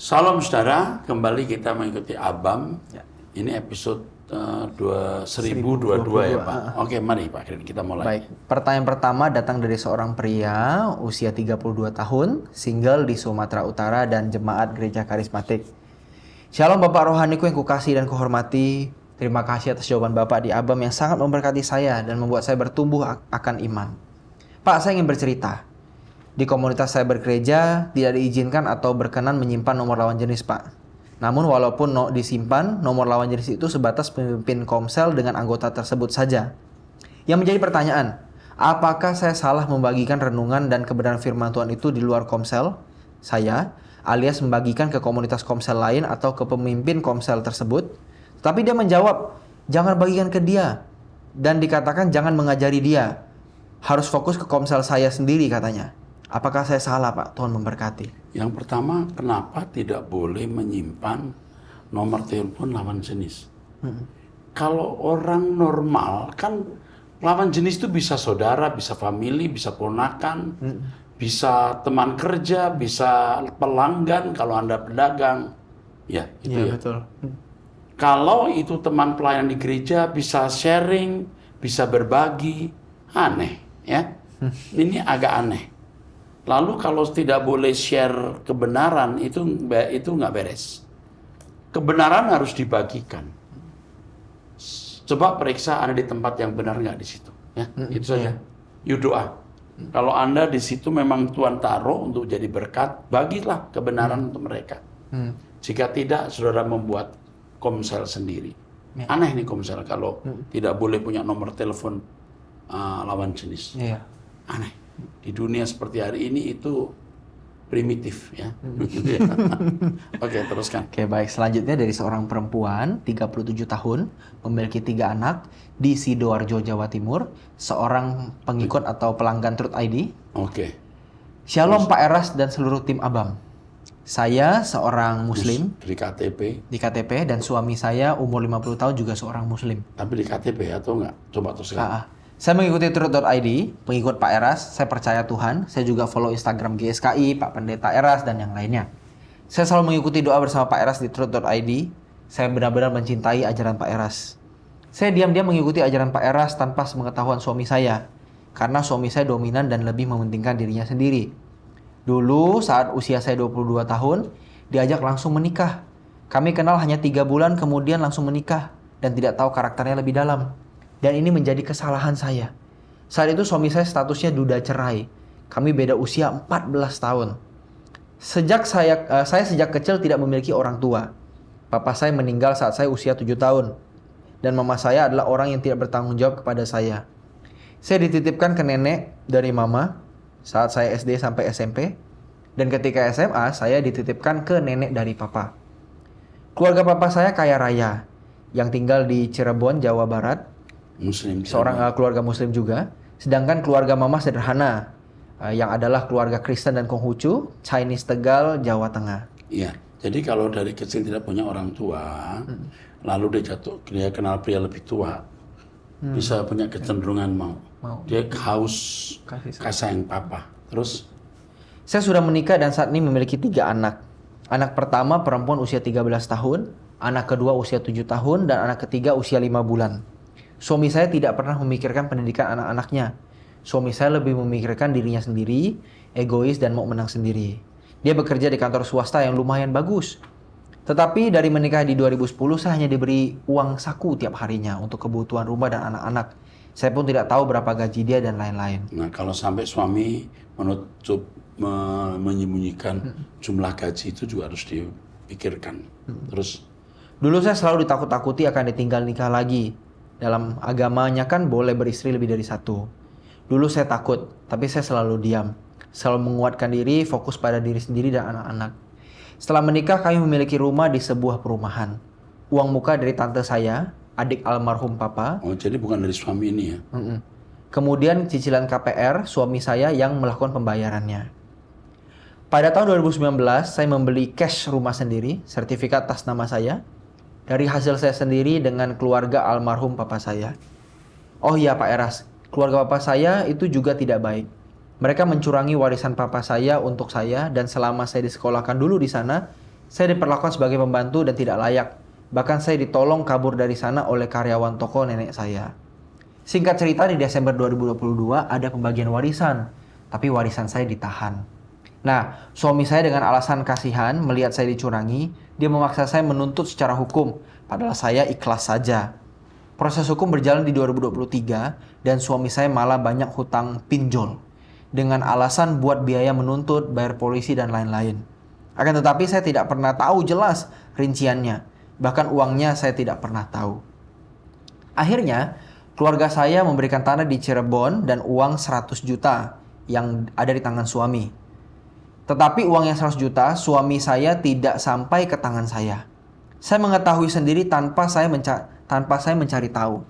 Salam saudara, kembali kita mengikuti Abam. Ya. Ini episode 1022 ya Pak. Oke, mari Pak, kita mulai. Baik, pertanyaan pertama datang dari seorang pria usia 32 tahun, single di Sumatera Utara dan jemaat gereja karismatik. Shalom Bapak rohaniku yang kukasihi dan kuhormati. Terima kasih atas jawaban Bapak di Abam yang sangat memberkati saya dan membuat saya bertumbuh akan iman. Pak, saya ingin bercerita. Di komunitas saya bergereja, tidak diizinkan atau berkenan menyimpan nomor lawan jenis, Pak. Namun walaupun disimpan, nomor lawan jenis itu sebatas pemimpin komsel dengan anggota tersebut saja. Yang menjadi pertanyaan, apakah saya salah membagikan renungan dan kebenaran firman Tuhan itu di luar komsel saya, alias membagikan ke komunitas komsel lain atau ke pemimpin komsel tersebut? Tapi dia menjawab, jangan bagikan ke dia. Dan dikatakan jangan mengajari dia. Harus fokus ke komsel saya sendiri katanya. Apakah saya salah, Pak? Tuhan memberkati. Yang pertama, kenapa tidak boleh menyimpan nomor telepon lawan jenis? Kalau orang normal, kan lawan jenis itu bisa saudara, bisa family, bisa ponakan, bisa teman kerja, bisa pelanggan kalau Anda pedagang. Ya, itu ya. Betul. Kalau itu teman pelayan di gereja, bisa sharing, bisa berbagi. Aneh, ya. Ini agak aneh. Lalu kalau tidak boleh share kebenaran, itu nggak beres. Kebenaran harus dibagikan. Coba periksa Anda di tempat yang benar nggak di situ. Ya, itu saja. You doa. Kalau Anda di situ memang Tuhan taruh untuk jadi berkat, bagilah kebenaran untuk mereka. Jika tidak, saudara membuat komsel sendiri. Aneh nih komsel kalau tidak boleh punya nomor telepon lawan jenis. Aneh. Di dunia seperti hari ini itu primitif ya. Oke, teruskan. Oke, baik. Selanjutnya dari seorang perempuan 37 tahun, memiliki 3 anak di Sidoarjo, Jawa Timur, seorang pengikut atau pelanggan Truth ID. Oke. Shalom Pak Eras dan seluruh tim Abam. Saya seorang muslim Di KTP dan suami saya umur 50 tahun juga seorang muslim. Tapi di KTP atau enggak? Coba teruskan. Saya mengikuti Truth.id, pengikut Pak Eras, saya percaya Tuhan, saya juga follow Instagram GSKI, Pak Pendeta Eras, dan yang lainnya. Saya selalu mengikuti doa bersama Pak Eras di Truth.id, saya benar-benar mencintai ajaran Pak Eras. Saya diam-diam mengikuti ajaran Pak Eras tanpa sepengetahuan suami saya, karena suami saya dominan dan lebih mementingkan dirinya sendiri. Dulu saat usia saya 22 tahun, diajak langsung menikah. Kami kenal hanya 3 bulan kemudian langsung menikah, dan tidak tahu karakternya lebih dalam. Dan ini menjadi kesalahan saya. Saat itu suami saya statusnya duda cerai. Kami beda usia 14 tahun. Saya sejak kecil tidak memiliki orang tua. Papa saya meninggal saat saya usia 7 tahun. Dan mama saya adalah orang yang tidak bertanggung jawab kepada saya. Saya dititipkan ke nenek dari mama saat saya SD sampai SMP. Dan ketika SMA, saya dititipkan ke nenek dari papa. Keluarga papa saya kaya raya, yang tinggal di Cirebon, Jawa Barat. Muslim. Seorang keluarga muslim juga. Sedangkan keluarga mama sederhana, yang adalah keluarga Kristen dan Konghucu, Chinese Tegal, Jawa Tengah. Iya. Jadi kalau dari kecil tidak punya orang tua, lalu dia kenal pria lebih tua, bisa punya kecenderungan mau. Dia haus kasih sayang papa. Terus? Saya sudah menikah dan saat ini memiliki 3 anak. Anak pertama perempuan usia 13 tahun, anak kedua usia 7 tahun, dan anak ketiga usia 5 bulan. Suami saya tidak pernah memikirkan pendidikan anak-anaknya. Suami saya lebih memikirkan dirinya sendiri, egois dan mau menang sendiri. Dia bekerja di kantor swasta yang lumayan bagus. Tetapi dari menikah di 2010 saya hanya diberi uang saku tiap harinya untuk kebutuhan rumah dan anak-anak. Saya pun tidak tahu berapa gaji dia dan lain-lain. Nah, kalau sampai suami menyembunyikan jumlah gaji itu juga harus dipikirkan. Terus? Dulu saya selalu ditakut-takuti akan ditinggal nikah lagi. Dalam agamanya kan boleh beristri lebih dari 1. Dulu saya takut, tapi saya selalu diam. Selalu menguatkan diri, fokus pada diri sendiri dan anak-anak. Setelah menikah, kami memiliki rumah di sebuah perumahan. Uang muka dari tante saya, adik almarhum papa. Oh, jadi bukan dari suami ini ya? Kemudian cicilan KPR, suami saya yang melakukan pembayarannya. Pada tahun 2019, saya membeli cash rumah sendiri, sertifikat atas nama saya. Dari hasil saya sendiri dengan keluarga almarhum papa saya. Oh iya Pak Eras, keluarga papa saya itu juga tidak baik. Mereka mencurangi warisan papa saya untuk saya dan selama saya disekolahkan dulu di sana, Saya diperlakukan sebagai pembantu dan tidak layak. Bahkan saya ditolong kabur dari sana oleh karyawan toko nenek saya. Singkat cerita, di Desember 2022 ada pembagian warisan, tapi warisan saya ditahan. Nah, suami saya dengan alasan kasihan melihat saya dicurangi, dia memaksa saya menuntut secara hukum, padahal saya ikhlas saja. Proses hukum berjalan di 2023 dan suami saya malah banyak hutang pinjol dengan alasan buat biaya menuntut, bayar polisi dan lain-lain. Akan tetapi saya tidak pernah tahu jelas rinciannya, bahkan uangnya saya tidak pernah tahu. Akhirnya, keluarga saya memberikan tanah di Cirebon dan uang 100 juta yang ada di tangan suami. Tetapi uang yang 100 juta suami saya tidak sampai ke tangan saya. Saya mengetahui sendiri tanpa saya mencari tahu.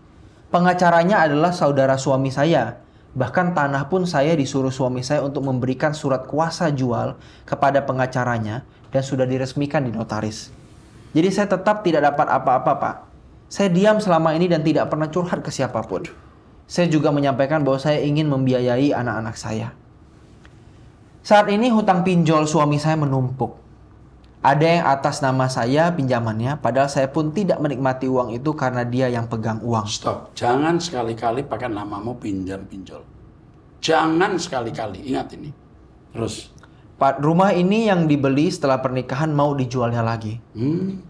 Pengacaranya adalah saudara suami saya. Bahkan tanah pun saya disuruh suami saya untuk memberikan surat kuasa jual kepada pengacaranya dan sudah diresmikan di notaris. Jadi saya tetap tidak dapat apa-apa, Pak. Saya diam selama ini dan tidak pernah curhat ke siapapun. Saya juga menyampaikan bahwa saya ingin membiayai anak-anak saya. Saat ini hutang pinjol suami saya menumpuk. Ada yang atas nama saya pinjamannya, padahal saya pun tidak menikmati uang itu karena dia yang pegang uang. Stop. Jangan sekali-kali pakai namamu pinjol. Jangan sekali-kali. Ingat ini. Terus. Pak, rumah ini yang dibeli setelah pernikahan mau dijualnya lagi.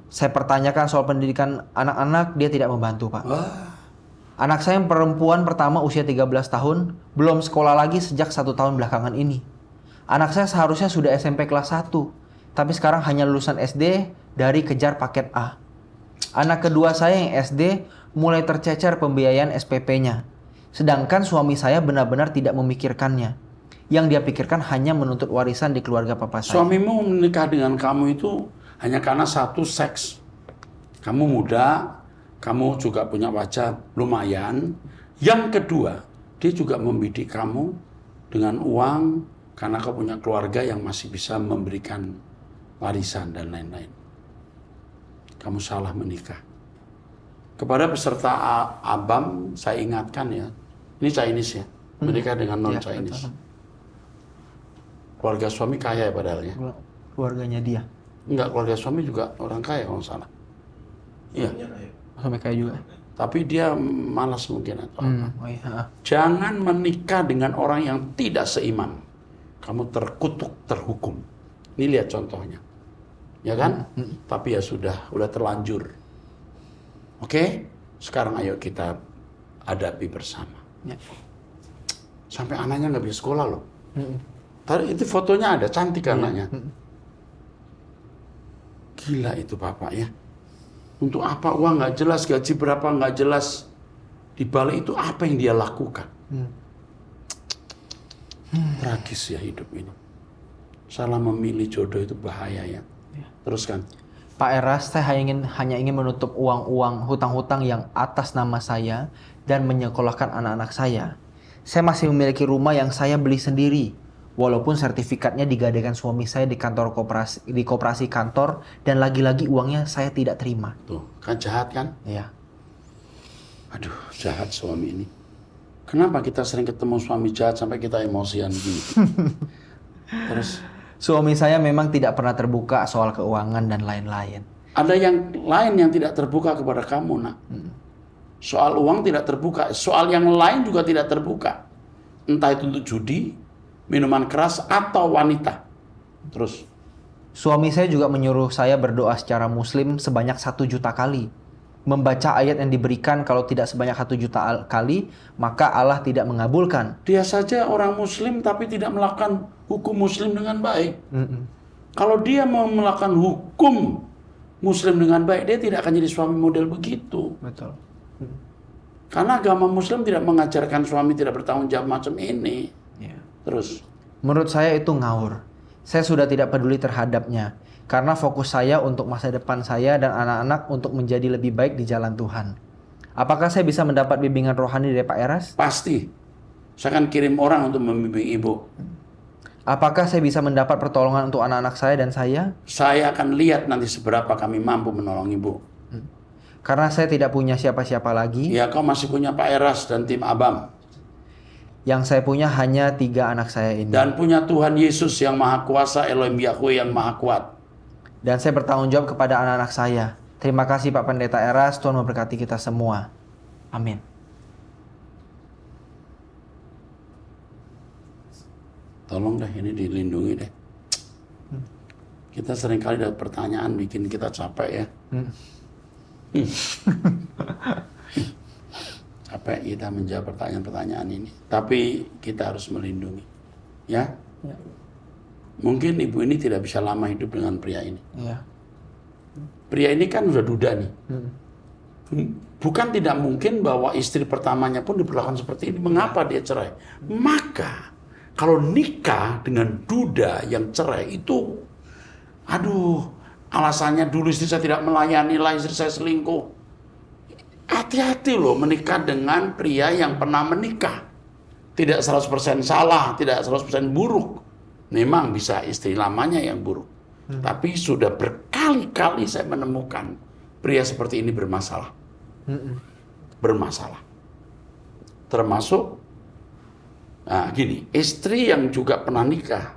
Saya pertanyakan soal pendidikan anak-anak, dia tidak membantu, Pak. Anak saya yang perempuan pertama usia 13 tahun, belum sekolah lagi sejak 1 tahun belakangan ini. Anak saya seharusnya sudah SMP kelas 1, tapi sekarang hanya lulusan SD dari kejar paket A. Anak kedua saya yang SD mulai tercecer pembiayaan SPP-nya. Sedangkan suami saya benar-benar tidak memikirkannya. Yang dia pikirkan hanya menuntut warisan di keluarga papa saya. Suamimu menikah dengan kamu itu hanya karena satu, seks. Kamu muda, kamu juga punya wajah lumayan. Yang kedua, dia juga membidik kamu dengan uang karena kau punya keluarga yang masih bisa memberikan warisan dan lain-lain. Kamu salah menikah. Kepada peserta ABAM, saya ingatkan ya, ini Chinese ya, menikah dengan non-Chinese. Keluarga suami kaya ya padahal ya. Keluarganya dia. Enggak, keluarga suami juga orang kaya kalau salah. Iya. Suami kaya juga. Tapi dia malas mungkin atau apa. Oh iya. Jangan menikah dengan orang yang tidak seiman. Kamu terkutuk, terhukum. Ini lihat contohnya. Ya kan? Tapi ya sudah terlanjur. Oke? Sekarang ayo kita hadapi bersama. Ya. Sampai anaknya nggak bisa sekolah loh. Tadi itu fotonya ada, cantik anaknya. Gila itu bapak ya. Untuk apa uang nggak jelas, gaji berapa nggak jelas. Di balik itu apa yang dia lakukan. Tragis ya hidup ini. Salah memilih jodoh itu bahaya ya. Teruskan. Pak Eras, saya hanya ingin menutup uang-uang hutang-hutang yang atas nama saya dan menyekolahkan anak-anak saya. Saya masih memiliki rumah yang saya beli sendiri, walaupun sertifikatnya digadaikan suami saya di koperasi kantor dan lagi-lagi uangnya saya tidak terima. Tuh, kan jahat kan? Iya. Aduh, jahat suami ini. Kenapa kita sering ketemu suami jahat sampai kita emosian gitu? Terus Suami saya memang tidak pernah terbuka soal keuangan dan lain-lain. ada yang lain yang tidak terbuka kepada kamu, nak. Soal uang tidak terbuka, soal yang lain juga tidak terbuka. Entah itu untuk judi, minuman keras, atau wanita. Terus. Suami saya juga menyuruh saya berdoa secara muslim sebanyak 1 juta kali. Membaca ayat yang diberikan kalau tidak sebanyak 1 juta kali, maka Allah tidak mengabulkan. Dia saja orang muslim tapi tidak melakukan hukum muslim dengan baik. Kalau dia mau melakukan hukum muslim dengan baik, dia tidak akan jadi suami model begitu. Betul. Karena agama muslim tidak mengajarkan suami tidak bertanggung jawab macam ini. Ya. Terus. Menurut saya itu ngawur. Saya sudah tidak peduli terhadapnya. Karena fokus saya untuk masa depan saya dan anak-anak untuk menjadi lebih baik di jalan Tuhan. Apakah saya bisa mendapat bimbingan rohani dari Pak Eras? Pasti. Saya akan kirim orang untuk membimbing ibu. Apakah saya bisa mendapat pertolongan untuk anak-anak saya dan saya? Saya akan lihat nanti seberapa kami mampu menolong ibu. Karena saya tidak punya siapa-siapa lagi. Ya, kau masih punya Pak Eras dan tim Abam. Yang saya punya hanya 3 anak saya ini. Dan punya Tuhan Yesus yang Maha Kuasa, Elohim Yahweh yang Maha Kuat. Dan saya bertanggung jawab kepada anak-anak saya. Terima kasih Pak Pendeta Eras, Tuhan memberkati kita semua. Amin. Tolong deh ini dilindungi deh. Kita seringkali dapat pertanyaan bikin kita capek ya. Capek kita menjawab pertanyaan-pertanyaan ini. Tapi kita harus melindungi. Ya. Mungkin ibu ini tidak bisa lama hidup dengan pria ini. Iya. Pria ini kan udah duda nih. Bukan tidak mungkin bahwa istri pertamanya pun diperlakukan seperti ini. Mengapa dia cerai? Maka kalau nikah dengan duda yang cerai itu, aduh, alasannya dulu istri saya tidak melayani lah, istri saya selingkuh. Hati-hati loh menikah dengan pria yang pernah menikah. Tidak 100% salah, tidak 100% buruk. Memang bisa istri lamanya yang buruk. Tapi sudah berkali-kali saya menemukan pria seperti ini bermasalah. Bermasalah. Termasuk, nah gini, istri yang juga pernah nikah,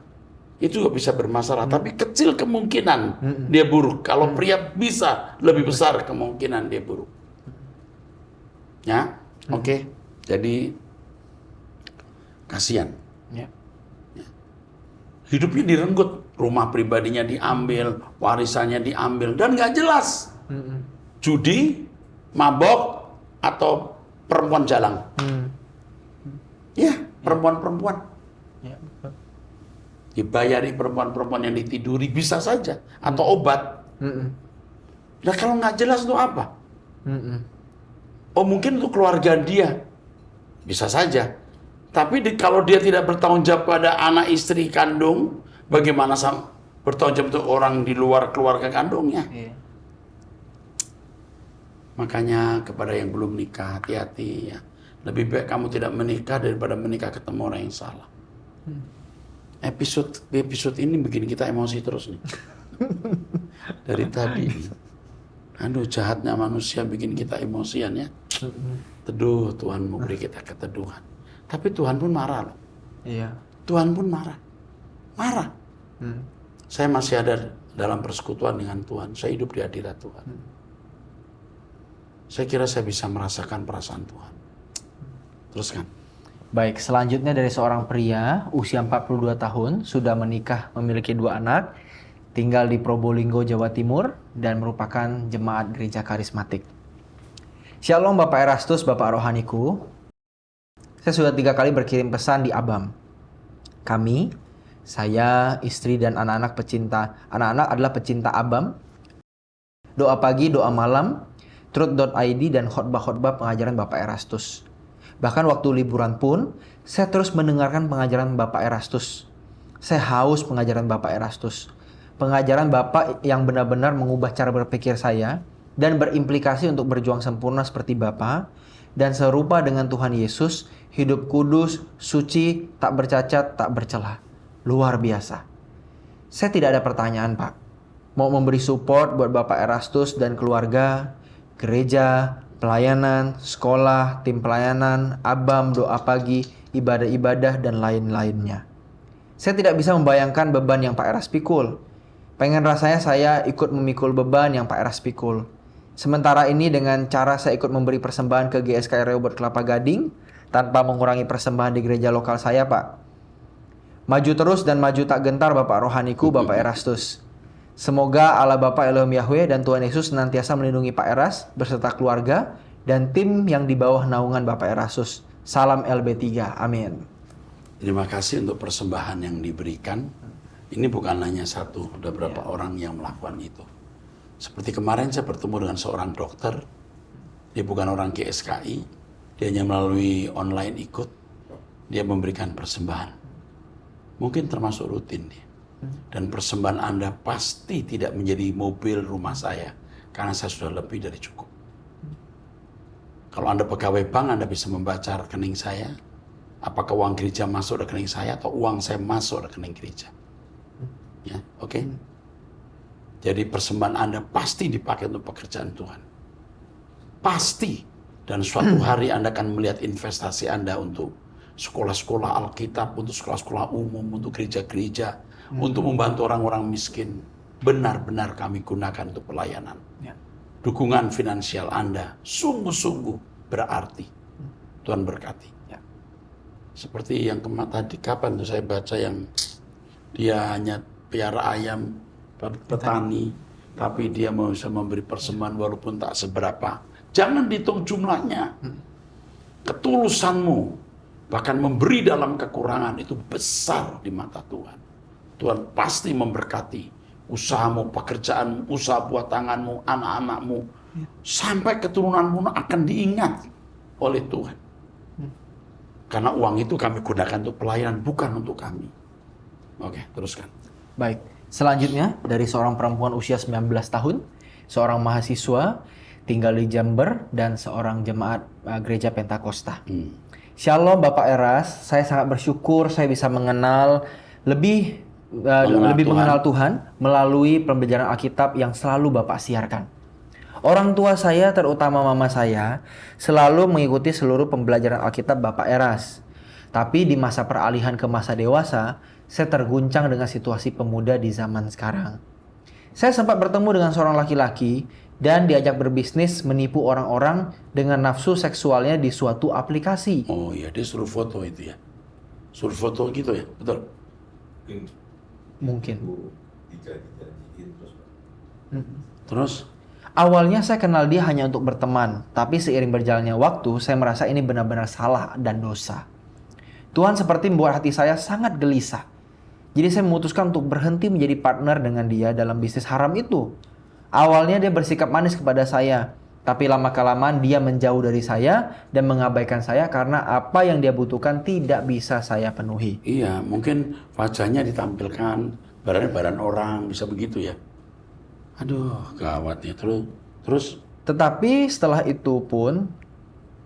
itu juga bisa bermasalah. Tapi kecil kemungkinan dia buruk. Kalau pria bisa, lebih besar kemungkinan dia buruk. Ya, oke. Jadi, kasihan. Ya. Hidupnya direnggut, rumah pribadinya diambil, warisannya diambil, dan nggak jelas. Judi, mabok, atau perempuan jalang. Ya, perempuan-perempuan. Ya. Dibayari perempuan-perempuan yang ditiduri, bisa saja. Atau obat. Nah kalau nggak jelas itu apa? Oh mungkin untuk keluarga dia. Bisa saja. Tapi kalau dia tidak bertanggung jawab pada anak istri kandung, bagaimana bertanggung jawab untuk orang di luar keluarga kandungnya? Iya. Makanya kepada yang belum nikah, hati-hati ya. Lebih baik kamu tidak menikah daripada menikah ketemu orang yang salah. Episode ini bikin kita emosi terus nih. Dari tadi. Aduh, jahatnya manusia bikin kita emosian ya. Teduh, Tuhan mau beri kita keteduhan. Tapi Tuhan pun marah loh. Iya. Tuhan pun marah. Marah. Saya masih ada dalam persekutuan dengan Tuhan. Saya hidup di hadirat Tuhan. Saya kira saya bisa merasakan perasaan Tuhan. Teruskan. Baik, selanjutnya dari seorang pria usia 42 tahun, sudah menikah, memiliki 2 anak, tinggal di Probolinggo, Jawa Timur, dan merupakan jemaat gereja karismatik. Shalom Bapak Erastus, Bapak Rohaniku. Saya sudah 3 kali berkirim pesan di Abam. Kami, saya, istri, dan anak-anak adalah pecinta Abam. Doa pagi, doa malam, truth.id, dan khotbah-khotbah pengajaran Bapak Erastus. Bahkan waktu liburan pun, saya terus mendengarkan pengajaran Bapak Erastus. Saya haus pengajaran Bapak Erastus. Pengajaran Bapak yang benar-benar mengubah cara berpikir saya dan berimplikasi untuk berjuang sempurna seperti Bapak dan serupa dengan Tuhan Yesus, hidup kudus, suci, tak bercacat, tak bercela. Luar biasa. Saya tidak ada pertanyaan, Pak. Mau memberi support buat Bapak Erastus dan keluarga, gereja, pelayanan, sekolah, tim pelayanan, Abam, doa pagi, ibadah-ibadah, dan lain-lainnya. Saya tidak bisa membayangkan beban yang Pak Eras pikul. Pengen rasanya saya ikut memikul beban yang Pak Eras pikul. Sementara ini dengan cara saya ikut memberi persembahan ke GSKI Rehoboth Kelapa Gading tanpa mengurangi persembahan di gereja lokal saya, Pak. Maju terus dan maju tak gentar Bapak Rohaniku, Bapak Erastus. Semoga Allah Bapa Elohim Yahweh dan Tuhan Yesus senantiasa melindungi Pak Eras beserta keluarga dan tim yang di bawah naungan Bapak Erastus. Salam LB3. Amin. Terima kasih untuk persembahan yang diberikan. Ini bukan hanya satu, ada beberapa orang yang melakukan itu. Seperti kemarin saya bertemu dengan seorang dokter. Dia bukan orang GSKI. Dia hanya melalui online ikut. Dia memberikan persembahan. Mungkin termasuk rutin dia. Dan persembahan Anda pasti tidak menjadi mobil rumah saya. Karena saya sudah lebih dari cukup. Kalau Anda pegawai bank, Anda bisa membaca rekening saya. Apakah uang gereja masuk rekening saya atau uang saya masuk rekening gereja. Ya, oke? Jadi persembahan Anda pasti dipakai untuk pekerjaan Tuhan. Pasti. Dan suatu hari Anda akan melihat investasi Anda untuk sekolah-sekolah Alkitab, untuk sekolah-sekolah umum, untuk gereja-gereja, untuk membantu orang-orang miskin. benar-benar kami gunakan untuk pelayanan. Ya. Dukungan finansial Anda sungguh-sungguh berarti. Tuhan berkati. Ya. Seperti yang tadi kapan tuh saya baca yang dia hanya piara ayam, petani, tapi dia bisa memberi persembahan walaupun tak seberapa. Jangan dihitung jumlahnya. Ketulusanmu, bahkan memberi dalam kekurangan itu besar di mata Tuhan. Tuhan pasti memberkati usahamu, pekerjaanmu, usaha buat tanganmu, anak-anakmu, sampai keturunanmu akan diingat oleh Tuhan. Karena uang itu kami gunakan untuk pelayanan, bukan untuk kami. Oke, teruskan. Baik, selanjutnya dari seorang perempuan usia 19 tahun, seorang mahasiswa, tinggal di Jember, dan seorang jemaat gereja Pentakosta. Shalom Bapak Eras, saya sangat bersyukur saya bisa lebih mengenal Tuhan melalui pembelajaran Alkitab yang selalu Bapak siarkan. Orang tua saya, terutama mama saya, selalu mengikuti seluruh pembelajaran Alkitab Bapak Eras. Tapi di masa peralihan ke masa dewasa, saya terguncang dengan situasi pemuda di zaman sekarang. Saya sempat bertemu dengan seorang laki-laki dan diajak berbisnis menipu orang-orang dengan nafsu seksualnya di suatu aplikasi. Oh iya, dia suruh foto itu ya. Suruh foto gitu ya, betul? Mungkin. Terus? Awalnya saya kenal dia hanya untuk berteman, tapi seiring berjalannya waktu, saya merasa ini benar-benar salah dan dosa. Tuhan seperti membuat hati saya sangat gelisah. Jadi saya memutuskan untuk berhenti menjadi partner dengan dia dalam bisnis haram itu. Awalnya dia bersikap manis kepada saya, tapi lama-kelamaan dia menjauh dari saya dan mengabaikan saya karena apa yang dia butuhkan tidak bisa saya penuhi. Iya, mungkin wajahnya ditampilkan, badan orang, bisa begitu ya. Aduh, gawat ya. Terus? Tetapi setelah itu pun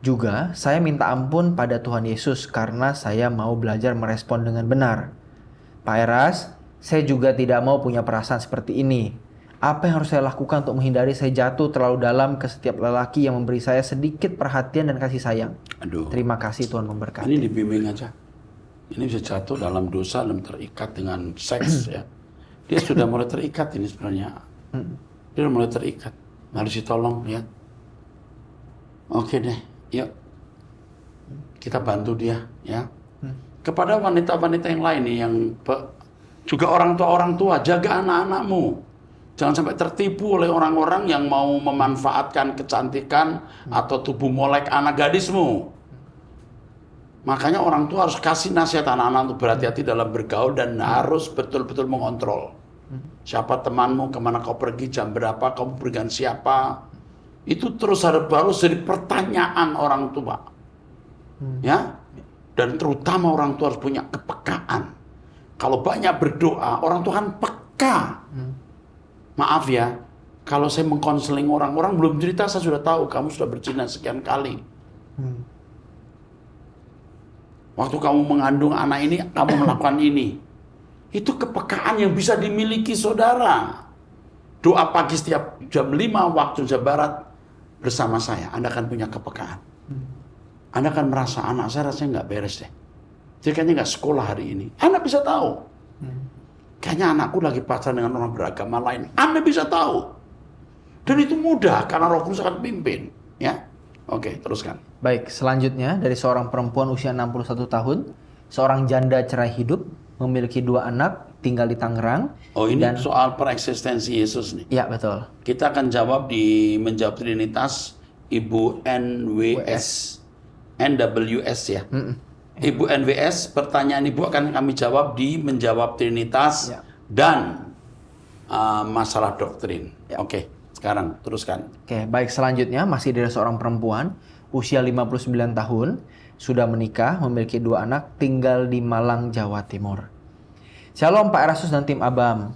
juga saya minta ampun pada Tuhan Yesus karena saya mau belajar merespon dengan benar. Pak Eras, saya juga tidak mau punya perasaan seperti ini. Apa yang harus saya lakukan untuk menghindari saya jatuh terlalu dalam ke setiap lelaki yang memberi saya sedikit perhatian dan kasih sayang? Aduh. Terima kasih Tuhan memberkati. Ini dibimbing aja. Ini bisa jatuh dalam dosa, dalam terikat dengan seks ya. Dia sudah mulai terikat ini sebenarnya. Dia sudah mulai terikat. Harus ditolong ya. Oke deh, yuk. Kita bantu dia ya. Kepada wanita-wanita yang lain nih yang juga orang tua jaga anak-anakmu. Jangan sampai tertipu oleh orang-orang yang mau memanfaatkan kecantikan atau tubuh molek anak gadismu. Makanya orang tua harus kasih nasihat anak-anak untuk berhati-hati dalam bergaul dan harus betul-betul mengontrol. Siapa temanmu, kemana kau pergi, jam berapa, kamu pergi dengan siapa. Itu terus harus jadi pertanyaan orang tua. Ya, dan terutama orang tua harus punya kepekaan. Kalau banyak berdoa, orang tua kan peka. Maaf ya, kalau saya mengkonseling orang belum cerita, saya sudah tahu kamu sudah berzina sekian kali. Waktu kamu mengandung anak ini, kamu melakukan ini. Itu kepekaan yang bisa dimiliki saudara. Doa pagi setiap jam 5 waktu Indonesia Barat bersama saya, Anda akan punya kepekaan. Anda akan merasa anak saya rasanya nggak beres deh. Dia kayaknya nggak sekolah hari ini. Anda bisa tahu. Kayaknya anakku lagi pacaran dengan orang beragama lain. Anda bisa tahu. Dan itu mudah karena Roh Kudus akan pimpin. Ya, oke, teruskan. Baik, selanjutnya dari seorang perempuan usia 61 tahun, seorang janda cerai hidup, memiliki 2 anak, tinggal di Tangerang. Oh, ini soal pereksistensi Yesus nih. Iya, betul. Kita akan jawab di Menjawab Trinitas Ibu NWS ya. Ibu NWS, pertanyaan Ibu akan kami jawab di Menjawab Trinitas dan masalah doktrin. Oke, sekarang teruskan. Oke, baik, selanjutnya masih dari seorang perempuan usia 59 tahun, sudah menikah, memiliki 2 anak, tinggal di Malang, Jawa Timur. Shalom Pak Erastus dan tim Abam.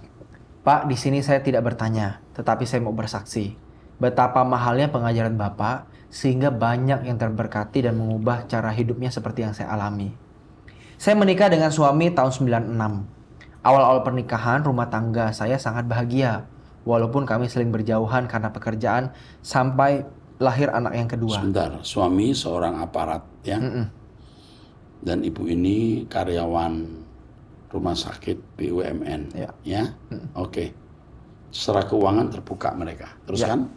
Pak, di sini saya tidak bertanya, tetapi saya mau bersaksi. Betapa mahalnya pengajaran Bapak, sehingga banyak yang terberkati dan mengubah cara hidupnya seperti yang saya alami. Saya menikah dengan suami tahun 96. Awal-awal pernikahan, rumah tangga saya sangat bahagia. Walaupun kami saling berjauhan karena pekerjaan, sampai lahir anak yang kedua. Sebentar, suami seorang aparat ya. Dan ibu ini karyawan rumah sakit BUMN ya. Oke. secara keuangan terbuka mereka. Terus Ya. kan?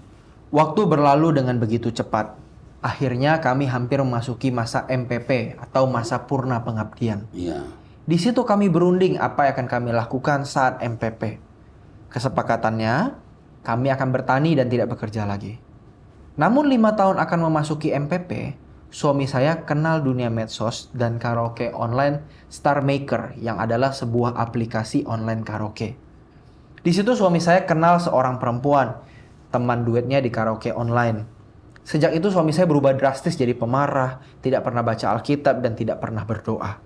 Waktu berlalu dengan begitu cepat. Akhirnya kami hampir memasuki masa MPP atau masa purna pengabdian. Iya. Di situ kami berunding apa yang akan kami lakukan saat MPP. Kesepakatannya, kami akan bertani dan tidak bekerja lagi. Namun 5 tahun akan memasuki MPP, suami saya kenal dunia medsos dan karaoke online Star Maker yang adalah sebuah aplikasi online karaoke. Di situ suami saya kenal seorang perempuan, teman duetnya di karaoke online. Sejak itu suami saya berubah drastis jadi pemarah, tidak pernah baca Alkitab dan tidak pernah berdoa.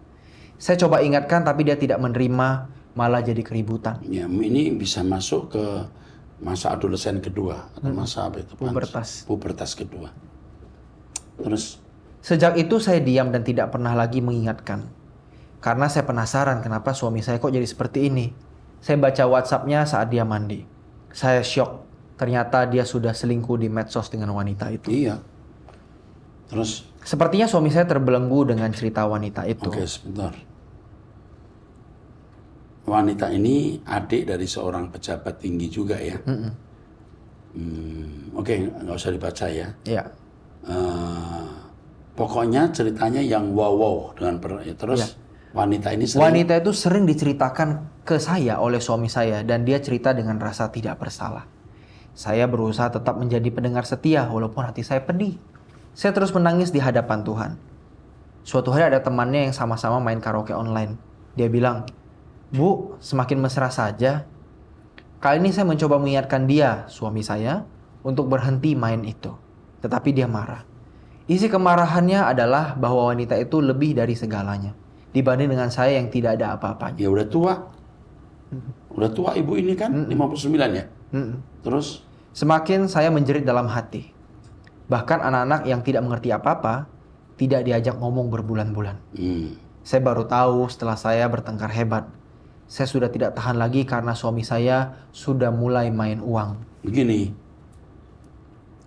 Saya coba ingatkan tapi dia tidak menerima, malah jadi keributan. Ya, ini bisa masuk ke masa adolesen kedua atau masa apa itu? Pubertas. Pubertas kedua. Terus Sejak itu saya diam dan tidak pernah lagi mengingatkan. Karena saya penasaran kenapa suami saya kok jadi seperti ini. Saya baca WhatsApp-nya saat dia mandi. Saya syok. Ternyata dia sudah selingkuh di medsos dengan wanita itu. iya. Terus Sepertinya suami saya terbelenggu dengan cerita wanita itu. oke, sebentar. Wanita ini adik dari seorang pejabat tinggi juga ya. Oke, nggak usah dibaca ya. Iya. Pokoknya ceritanya yang wow dengan terus wanita ini sering Wanita itu sering diceritakan ke saya oleh suami saya dan dia cerita dengan rasa tidak bersalah. Saya berusaha tetap menjadi pendengar setia walaupun hati saya pedih. Saya terus menangis di hadapan Tuhan. Suatu hari ada temannya yang sama-sama main karaoke online. Dia bilang, "Bu, semakin mesra saja." Kali ini saya mencoba mengingatkan dia, suami saya, untuk berhenti main itu. Tetapi dia marah. Isi kemarahannya adalah bahwa wanita itu lebih dari segalanya dibanding dengan saya yang tidak ada apa-apanya. ya udah tua. Udah tua ibu ini kan 59 ya. Terus Semakin saya menjerit dalam hati. Bahkan anak-anak yang tidak mengerti apa-apa tidak diajak ngomong berbulan-bulan. Saya baru tahu setelah saya bertengkar hebat. Saya sudah tidak tahan lagi karena suami saya sudah mulai main uang. begini.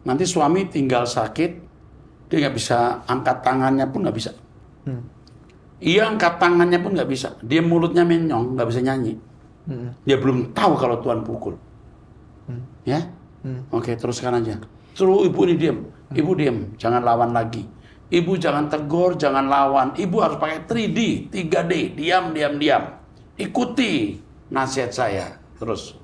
Nanti suami tinggal sakit, dia nggak bisa angkat tangannya pun nggak bisa. Iya, angkat tangannya pun nggak bisa. Dia mulutnya menyong, nggak bisa nyanyi. Dia belum tahu kalau Tuhan pukul. Ya? Oke, teruskan aja. Suruh ibu ini diam. Ibu diam, jangan lawan lagi. Ibu jangan tegur, jangan lawan. Ibu harus pakai 3D, 3D. Diam. Ikuti nasihat saya. Terus.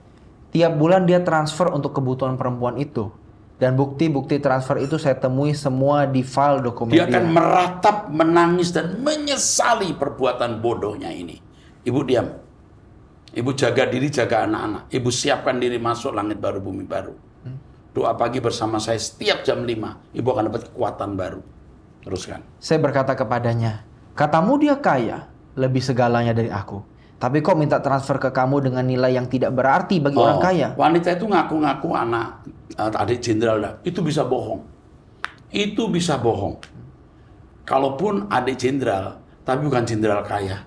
Tiap bulan dia transfer untuk kebutuhan perempuan itu. Dan bukti-bukti transfer itu saya temui semua di file dokumen Dia akan meratap, menangis, dan menyesali perbuatan bodohnya ini. Ibu diam. Ibu jaga diri, jaga anak-anak. Ibu siapkan diri masuk langit baru, bumi baru. Doa pagi bersama saya setiap jam 5. Ibu akan dapat kekuatan baru. Teruskan. Saya berkata kepadanya, "Katamu dia kaya, lebih segalanya dari aku. Tapi kok minta transfer ke kamu dengan nilai yang tidak berarti bagi orang kaya?" Wanita itu ngaku-ngaku anak adik jenderal. Itu bisa bohong. Itu bisa bohong. Kalaupun adik jenderal, tapi bukan jenderal kaya.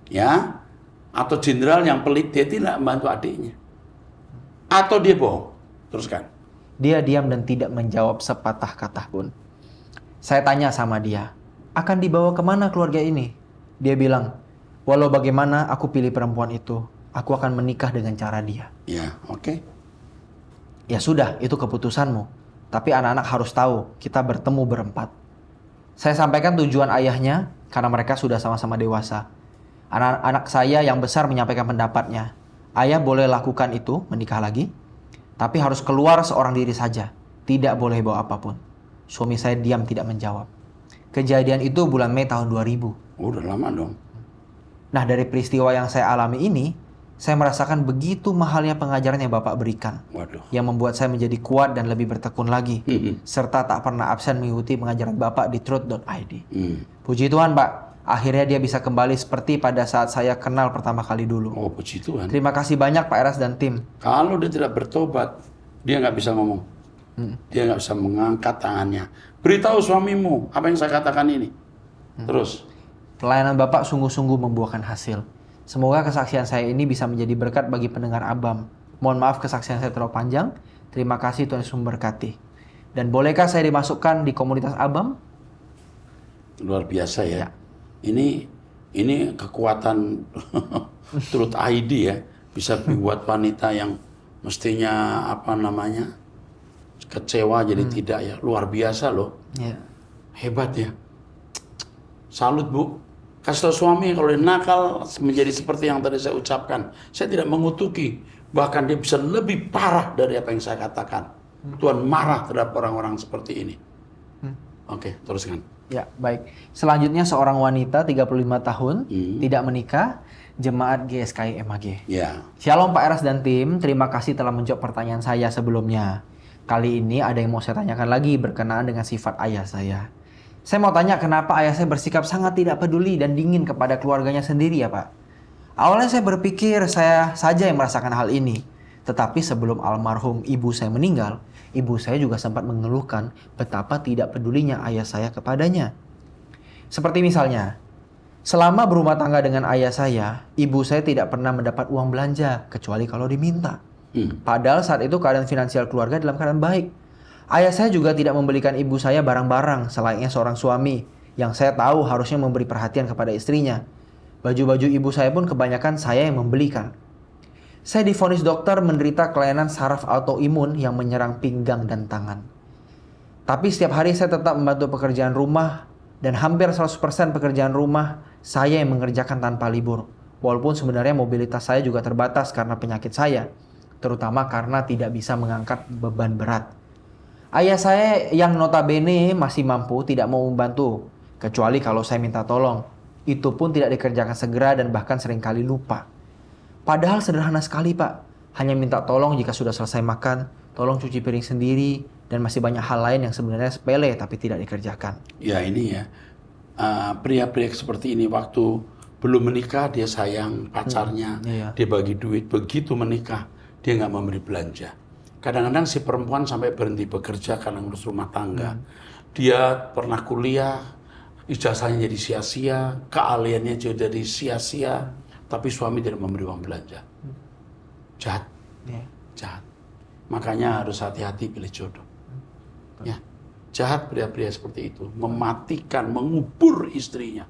Ya, atau jenderal yang pelit, dia tidak membantu adiknya. Atau dia bohong. Teruskan. Dia diam dan tidak menjawab sepatah kata pun. Saya tanya sama dia, "Akan dibawa kemana keluarga ini?" Dia bilang, "Walau bagaimana aku pilih perempuan itu, aku akan menikah dengan cara dia." Ya, oke. Ya sudah, itu keputusanmu. Tapi anak-anak harus tahu, kita bertemu berempat. Saya sampaikan tujuan ayahnya, karena mereka sudah sama-sama dewasa. Anak-anak saya yang besar menyampaikan pendapatnya. Ayah boleh lakukan itu, menikah lagi. Tapi harus keluar seorang diri saja. Tidak boleh bawa apapun. Suami saya diam tidak menjawab. Kejadian itu bulan Mei tahun 2000. Udah lama dong. Nah, dari peristiwa yang saya alami ini, saya merasakan begitu mahalnya pengajaran yang Bapak berikan. Waduh. Yang membuat saya menjadi kuat dan lebih bertekun lagi. Serta tak pernah absen mengikuti pengajaran Bapak di truth.id. Puji Tuhan, Pak. Akhirnya dia bisa kembali seperti pada saat saya kenal pertama kali dulu. Oh, puji Tuhan. Terima kasih banyak Pak Eras dan tim. Kalau dia tidak bertobat, dia nggak bisa ngomong. Dia nggak bisa mengangkat tangannya. Beritahu suamimu apa yang saya katakan ini. Terus. Pelayanan Bapak sungguh-sungguh membuahkan hasil. Semoga kesaksian saya ini bisa menjadi berkat bagi pendengar Abam. Mohon maaf kesaksian saya terlalu panjang. Terima kasih, Tuhan Yesus memberkati. Dan bolehkah saya dimasukkan di komunitas Abam? Luar biasa ya. Ini kekuatan Truth ID ya. Bisa buat wanita yang mestinya apa namanya kecewa jadi tidak ya. Luar biasa loh. Iya. Hebat ya. Salut Bu. Kasih tahu suami kalau dia nakal menjadi seperti yang tadi saya ucapkan. Saya tidak mengutuki. Bahkan dia bisa lebih parah dari apa yang saya katakan. Tuhan marah terhadap orang-orang seperti ini. Oke, teruskan. Ya, baik. Selanjutnya seorang wanita 35 tahun, tidak menikah, jemaat GSKI MAG. Ya. Shalom Pak Eras dan tim, terima kasih telah menjawab pertanyaan saya sebelumnya. Kali ini ada yang mau saya tanyakan lagi berkenaan dengan sifat ayah saya. Saya mau tanya kenapa ayah saya bersikap sangat tidak peduli dan dingin kepada keluarganya sendiri ya Pak. Awalnya saya berpikir saya saja yang merasakan hal ini. Tetapi sebelum almarhum ibu saya meninggal, ibu saya juga sempat mengeluhkan betapa tidak pedulinya ayah saya kepadanya. Seperti misalnya, selama berumah tangga dengan ayah saya, ibu saya tidak pernah mendapat uang belanja kecuali kalau diminta. Padahal saat itu keadaan finansial keluarga dalam keadaan baik. Ayah saya juga tidak membelikan ibu saya barang-barang selayaknya seorang suami yang saya tahu harusnya memberi perhatian kepada istrinya. Baju-baju ibu saya pun kebanyakan saya yang membelikan. Saya divonis dokter menderita kelainan saraf autoimun yang menyerang pinggang dan tangan. Tapi setiap hari saya tetap membantu pekerjaan rumah dan hampir 100% pekerjaan rumah saya yang mengerjakan tanpa libur. Walaupun sebenarnya mobilitas saya juga terbatas karena penyakit saya, terutama karena tidak bisa mengangkat beban berat. Ayah saya yang notabene masih mampu tidak mau membantu, kecuali kalau saya minta tolong. Itu pun tidak dikerjakan segera dan bahkan seringkali lupa. Padahal sederhana sekali Pak, hanya minta tolong jika sudah selesai makan, tolong cuci piring sendiri, dan masih banyak hal lain yang sebenarnya sepele tapi tidak dikerjakan. Ya ini ya, pria-pria seperti ini waktu belum menikah dia sayang pacarnya, dia bagi duit, begitu menikah dia nggak memberi belanja. Kadang-kadang si perempuan sampai berhenti bekerja karena ngurus rumah tangga. Dia pernah kuliah, ijazahnya jadi sia-sia, keahliannya jadi sia-sia, tapi suami tidak memberi uang belanja. Jahat, jahat. Makanya harus hati-hati pilih jodoh. Ya, jahat pria-pria seperti itu, mematikan, mengubur istrinya,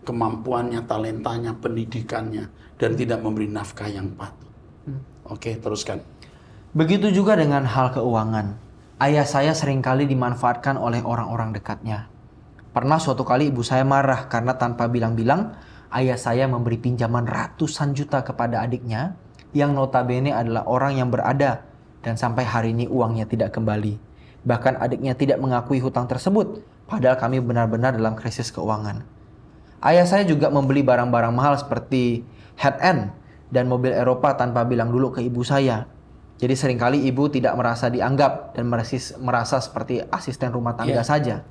kemampuannya, talentanya, pendidikannya, dan tidak memberi nafkah yang patut. Oke, teruskan. Begitu juga dengan hal keuangan. Ayah saya seringkali dimanfaatkan oleh orang-orang dekatnya. Pernah suatu kali ibu saya marah karena tanpa bilang-bilang, ayah saya memberi pinjaman ratusan juta kepada adiknya yang notabene adalah orang yang berada dan sampai hari ini uangnya tidak kembali. Bahkan adiknya tidak mengakui hutang tersebut, padahal kami benar-benar dalam krisis keuangan. Ayah saya juga membeli barang-barang mahal seperti head-end dan mobil Eropa tanpa bilang dulu ke ibu saya. Jadi seringkali ibu tidak merasa dianggap dan merasa seperti asisten rumah tangga saja.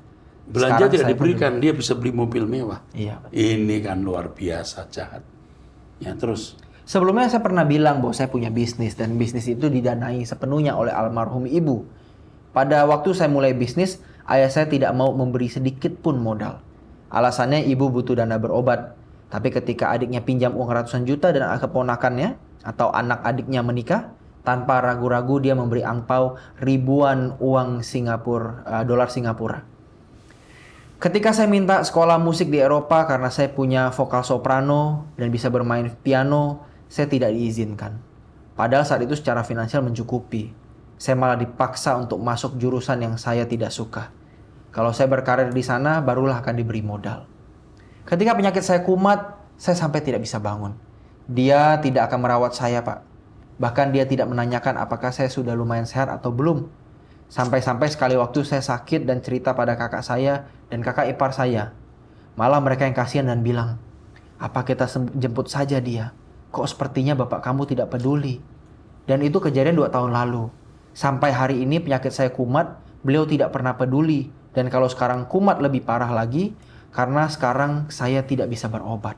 Belanja Sekarang tidak saya diberikan, dia bisa beli mobil mewah. Iya. Ini kan luar biasa jahat. Ya terus. Sebelumnya saya pernah bilang bahwa saya punya bisnis dan bisnis itu didanai sepenuhnya oleh almarhum ibu. Pada waktu saya mulai bisnis, ayah saya tidak mau memberi sedikit pun modal. Alasannya ibu butuh dana berobat. Tapi ketika adiknya pinjam uang ratusan juta dan keponakannya atau anak adiknya menikah, tanpa ragu-ragu dia memberi angpau ribuan uang dolar Singapura. Ketika saya minta sekolah musik di Eropa karena saya punya vokal soprano dan bisa bermain piano, saya tidak diizinkan. Padahal saat itu secara finansial mencukupi. Saya malah dipaksa untuk masuk jurusan yang saya tidak suka. Kalau saya berkarir di sana, barulah akan diberi modal. Ketika penyakit saya kumat, saya sampai tidak bisa bangun. Dia tidak akan merawat saya, Pak. Bahkan dia tidak menanyakan apakah saya sudah lumayan sehat atau belum. Sampai-sampai sekali waktu saya sakit dan cerita pada kakak saya dan kakak ipar saya. Malah mereka yang kasihan dan bilang, apa kita jemput saja dia? Kok sepertinya bapak kamu tidak peduli? Dan itu kejadian 2 tahun lalu. Sampai hari ini penyakit saya kumat, beliau tidak pernah peduli. Dan kalau sekarang kumat lebih parah lagi, karena sekarang saya tidak bisa berobat.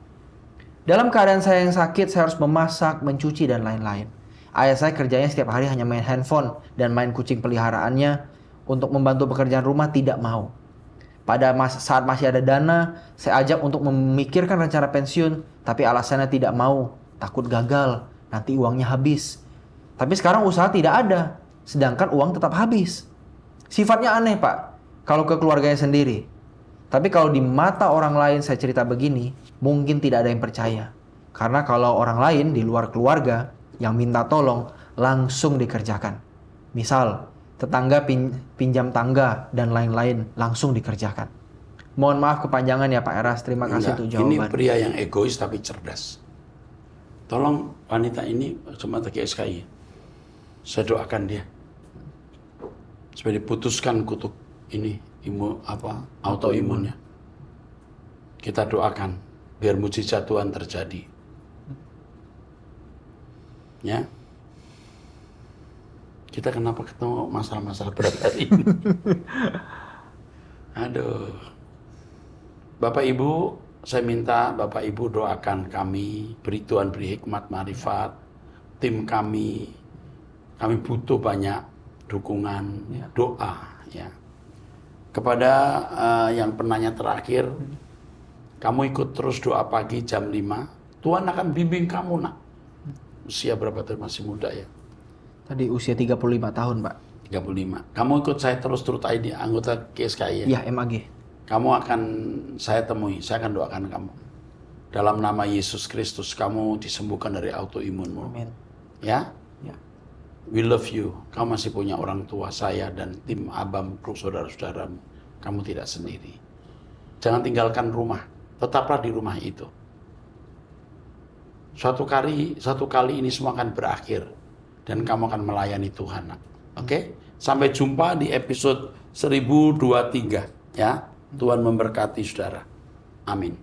Dalam keadaan saya yang sakit, saya harus memasak, mencuci, dan lain-lain. Ayah saya kerjanya setiap hari hanya main handphone dan main kucing peliharaannya. Untuk membantu pekerjaan rumah tidak mau. Pada saat masih ada dana, saya ajak untuk memikirkan rencana pensiun. Tapi alasannya tidak mau, takut gagal, nanti uangnya habis. Tapi sekarang usaha tidak ada, sedangkan uang tetap habis. Sifatnya aneh Pak, kalau ke keluarganya sendiri. Tapi kalau di mata orang lain saya cerita begini, mungkin tidak ada yang percaya. Karena kalau orang lain di luar keluarga yang minta tolong, langsung dikerjakan. Misal, tetangga pinjam tangga dan lain-lain langsung dikerjakan. Mohon maaf kepanjangan ya Pak Eras, terima kasih untuk Ini jawaban. pria yang egois tapi cerdas. Tolong wanita ini cuma GSKI. Saya doakan dia supaya diputuskan kutuk ini autoimunnya. Kita doakan biar mujizat Tuhan terjadi. Ya. Kita kenapa ketemu masalah-masalah berat hari ini? Aduh. Bapak Ibu, saya minta Bapak Ibu doakan kami, Tuhan beri hikmat marifat, tim kami butuh banyak dukungan, doa, ya. Kepada yang penanya terakhir, kamu ikut terus doa pagi jam 5, Tuhan akan bimbing kamu, nak. Usia berapa tuh? Masih muda ya? Tadi usia 35 tahun, Pak. 35. Kamu ikut saya terus Truth ID, anggota GSKI ya? Iya, MAG. Kamu akan saya temui, saya akan doakan kamu. Dalam nama Yesus Kristus, kamu disembuhkan dari autoimunmu. Amin. Ya? Ya. We love you. Kamu masih punya orang tua, saya dan tim Abam, saudara-saudaramu. Kamu tidak sendiri. Jangan tinggalkan rumah. Tetaplah di rumah itu. Suatu kali ini semua akan berakhir. Dan kamu akan melayani Tuhan. Oke? Sampai jumpa di episode 1023. Ya? Tuhan memberkati saudara. Amin.